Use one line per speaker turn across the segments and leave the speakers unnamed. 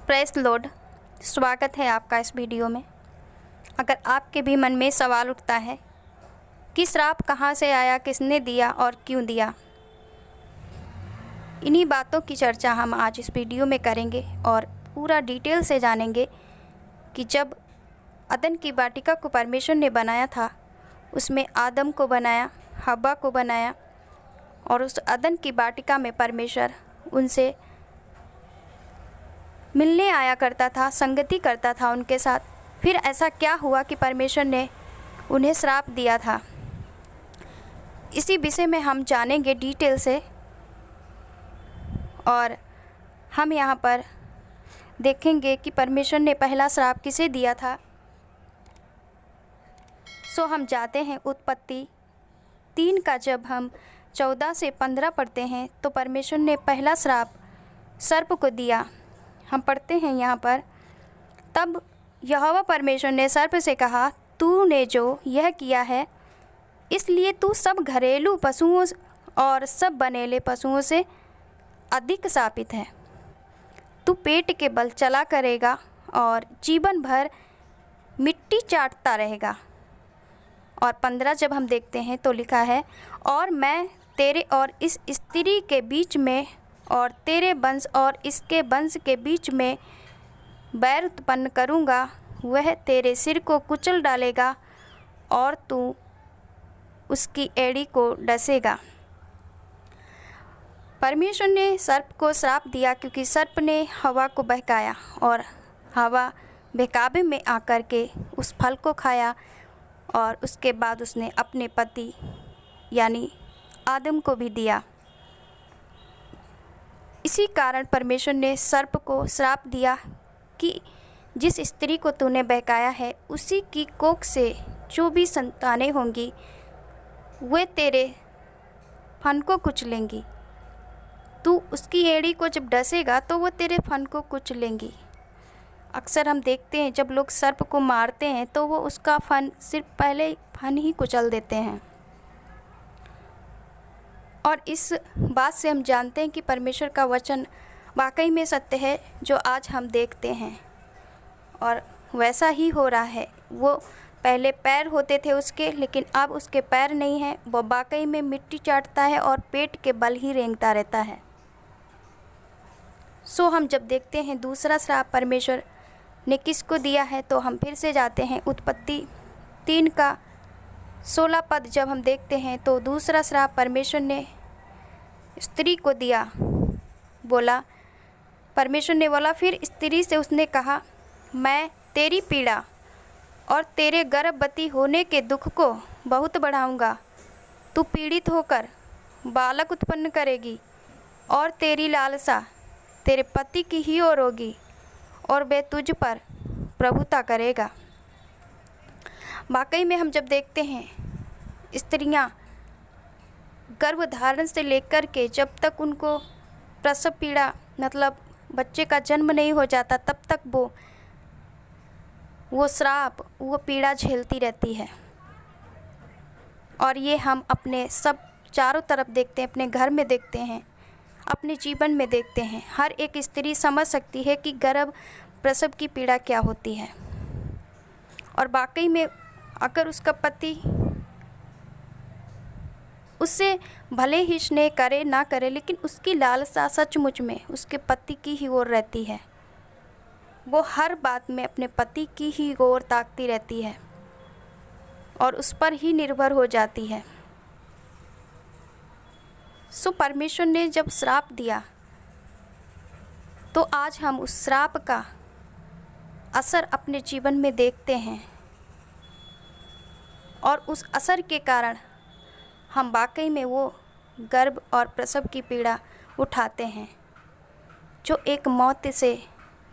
Press Lord, स्वागत है आपका इस वीडियो में। अगर आपके भी मन में सवाल उठता है कि श्राप कहाँ से आया, किसने दिया और क्यों दिया, इन्हीं बातों की चर्चा हम आज इस वीडियो में करेंगे और पूरा डिटेल से जानेंगे कि जब अदन की वाटिका को परमेश्वर ने बनाया था, उसमें आदम को बनाया, हव्वा को बनाया और उस अदन की वाटिका में परमेश्वर उनसे मिलने आया करता था, संगति करता था उनके साथ। फिर ऐसा क्या हुआ कि परमेश्वर ने उन्हें श्राप दिया था, इसी विषय में हम जानेंगे डिटेल से। और हम यहाँ पर देखेंगे कि परमेश्वर ने पहला श्राप किसे दिया था। सो हम जाते हैं उत्पत्ति 3 का जब हम 14 से 15 पढ़ते हैं तो परमेश्वर ने पहला श्राप सर्प को दिया। हम पढ़ते हैं यहाँ पर, तब यहोवा परमेश्वर ने सर्प से कहा, तूने जो यह किया है इसलिए तू सब घरेलू पशुओं और सब बनेले पशुओं से अधिक शापित है। तू पेट के बल चला करेगा और जीवन भर मिट्टी चाटता रहेगा। और 15 जब हम देखते हैं तो लिखा है, और मैं तेरे और इस स्त्री के बीच में और तेरे वंश और इसके वंश के बीच में बैर उत्पन्न करूँगा, वह तेरे सिर को कुचल डालेगा और तू उसकी एड़ी को डसेगा। परमेश्वर ने सर्प को श्राप दिया क्योंकि सर्प ने हवा को बहकाया और हवा बहकावे में आकर के उस फल को खाया और उसके बाद उसने अपने पति यानी आदम को भी दिया। इसी कारण परमेश्वर ने सर्प को श्राप दिया कि जिस स्त्री को तूने बहकाया है उसी की कोख से जो भी संतानें होंगी वे तेरे फन को कुचलेंगी। तू उसकी एड़ी को जब डसेगा तो वो तेरे फन को कुचलेंगी। अक्सर हम देखते हैं जब लोग सर्प को मारते हैं तो वो उसका फन सिर्फ पहले फन ही कुचल देते हैं। और इस बात से हम जानते हैं कि परमेश्वर का वचन वाकई में सत्य है जो आज हम देखते हैं। और वैसा ही हो रहा है। वो पहले पैर होते थे उसके, लेकिन अब उसके पैर नहीं हैं। वो वाकई में मिट्टी चाटता है और पेट के बल ही रेंगता रहता है। सो हम जब देखते हैं दूसरा श्राप परमेश्वर ने किसको दिया है तो हम फिर से जाते हैं उत्पत्ति 3 का 16 पद जब हम देखते हैं तो दूसरा श्राप परमेश्वर ने स्त्री को दिया। परमेश्वर ने बोला, फिर स्त्री से उसने कहा, मैं तेरी पीड़ा और तेरे गर्भवती होने के दुख को बहुत बढ़ाऊंगा। तू पीड़ित होकर बालक उत्पन्न करेगी और तेरी लालसा तेरे पति की ही ओर होगी और वह तुझ पर प्रभुता करेगा। वाकई में हम जब देखते हैं स्त्रियां गर्भधारण से लेकर के जब तक उनको प्रसव पीड़ा मतलब बच्चे का जन्म नहीं हो जाता तब तक वो श्राप, वो पीड़ा झेलती रहती है। और ये हम अपने सब चारों तरफ देखते हैं, अपने घर में देखते हैं, अपने जीवन में देखते हैं। हर एक स्त्री समझ सकती है कि गर्भ प्रसव की पीड़ा क्या होती है। और वाकई में अगर उसका पति उससे भले ही स्नेह करे ना करे, लेकिन उसकी लालसा सचमुच में उसके पति की ही ओर रहती है। वो हर बात में अपने पति की ही ओर ताकती रहती है और उस पर ही निर्भर हो जाती है। सो परमेश्वर ने जब श्राप दिया तो आज हम उस श्राप का असर अपने जीवन में देखते हैं और उस असर के कारण हम वाकई में वो गर्भ और प्रसव की पीड़ा उठाते हैं जो एक मौत से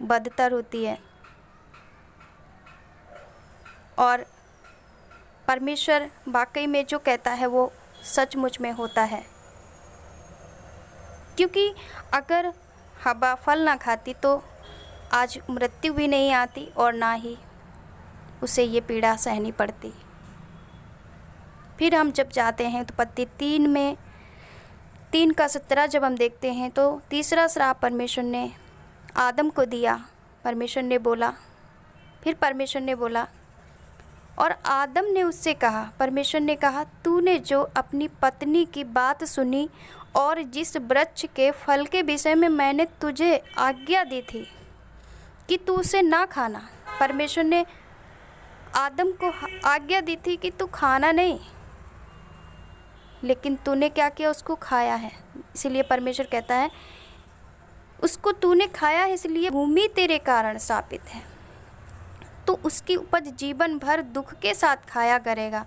बदतर होती है। और परमेश्वर वाकई में जो कहता है वो सचमुच में होता है। क्योंकि अगर हवा फल ना खाती तो आज मृत्यु भी नहीं आती और ना ही उसे ये पीड़ा सहनी पड़ती। फिर हम जब जाते हैं उत्पत्ति 3 में 3 का 17 जब हम देखते हैं तो तीसरा श्राप परमेश्वर ने आदम को दिया परमेश्वर ने बोला, फिर परमेश्वर ने बोला, और आदम ने उससे कहा, परमेश्वर ने कहा, तूने जो अपनी पत्नी की बात सुनी और जिस वृक्ष के फल के विषय में मैंने तुझे आज्ञा दी थी कि तू उसे ना खाना, परमेश्वर ने आदम को आज्ञा दी थी कि तू खाना नहीं, लेकिन तूने क्या किया, उसको खाया है। इसीलिए परमेश्वर कहता है, उसको तूने खाया है, इसलिए भूमि तेरे कारण शापित है। तो उसकी उपज जीवन भर दुख के साथ खाया करेगा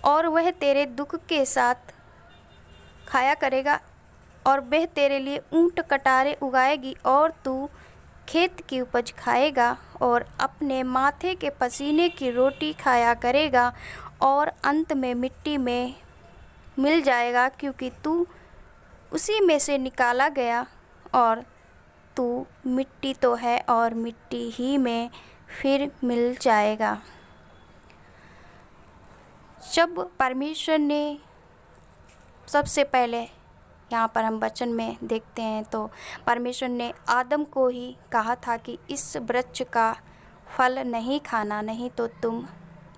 और वह तेरे दुख के साथ खाया करेगा, और वह तेरे लिए ऊंट कटारे उगाएगी और तू खेत की उपज खाएगा और अपने माथे के पसीने की रोटी खाया करेगा और अंत में मिट्टी में मिल जाएगा, क्योंकि तू उसी में से निकाला गया और तू मिट्टी तो है और मिट्टी ही में फिर मिल जाएगा। जब परमेश्वर ने सबसे पहले, यहाँ पर हम वचन में देखते हैं, तो परमेश्वर ने आदम को ही कहा था कि इस वृक्ष का फल नहीं खाना, नहीं तो तुम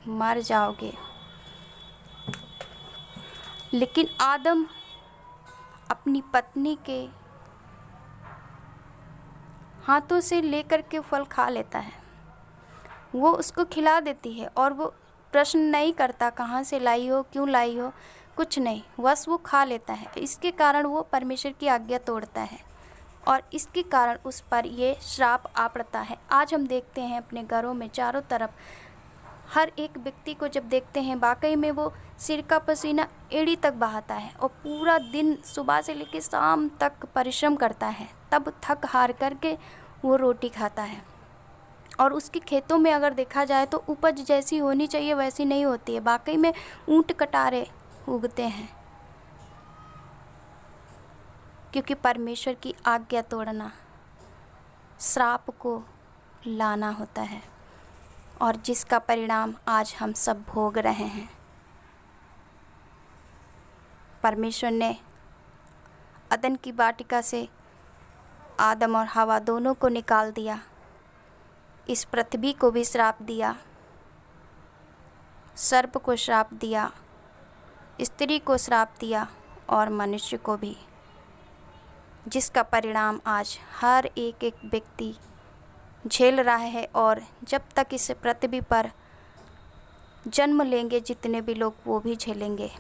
मर जाओगे। लेकिन आदम अपनी पत्नी के हाथों से लेकर के फल खा लेता है, वो उसको खिला देती है और वो प्रश्न नहीं करता कहाँ से लाई हो, क्यों लाई हो, कुछ नहीं, बस वो खा लेता है। इसके कारण वो परमेश्वर की आज्ञा तोड़ता है और इसके कारण उस पर ये श्राप आ पड़ता है। आज हम देखते हैं अपने घरों में चारों तरफ हर एक व्यक्ति को जब देखते हैं, वाकई में वो सिर का पसीना एड़ी तक बहाता है और पूरा दिन सुबह से लेकर शाम तक परिश्रम करता है, तब थक हार करके वो रोटी खाता है। और उसके खेतों में अगर देखा जाए तो उपज जैसी होनी चाहिए वैसी नहीं होती है, वाकई में ऊंट कटारे उगते हैं, क्योंकि परमेश्वर की आज्ञा तोड़ना श्राप को लाना होता है, और जिसका परिणाम आज हम सब भोग रहे हैं। परमेश्वर ने अदन की वाटिका से आदम और हवा दोनों को निकाल दिया, इस पृथ्वी को भी श्राप दिया, सर्प को श्राप दिया, स्त्री को श्राप दिया और मनुष्य को भी, जिसका परिणाम आज हर एक एक व्यक्ति झेल रहा है। और जब तक इस पृथ्वी पर जन्म लेंगे जितने भी लोग, वो भी झेलेंगे,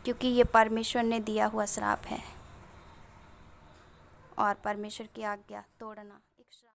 क्योंकि ये परमेश्वर ने दिया हुआ श्राप है और परमेश्वर की आज्ञा तोड़ना एक श्राप